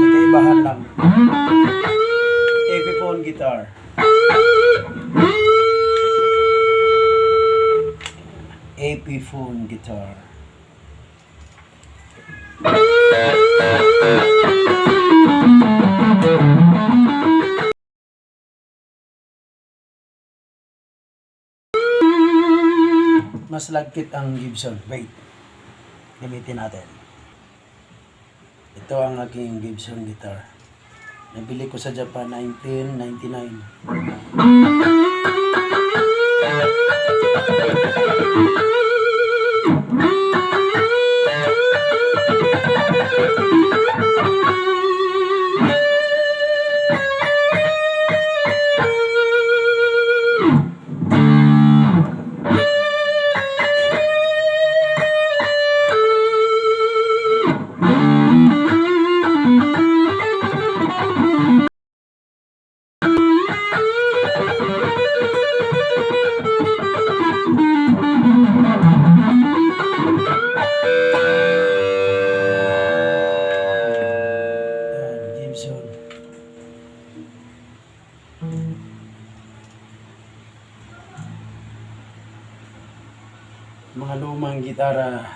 Nagkaibahan lang. Epiphone guitar. Epiphone guitar. Mas lagkit ang Gibson. Wait. Gamitin natin. Ito ang aking Gibson guitar. Nabili ko sa Japan 1999. Gibson. Mga lumang gitara.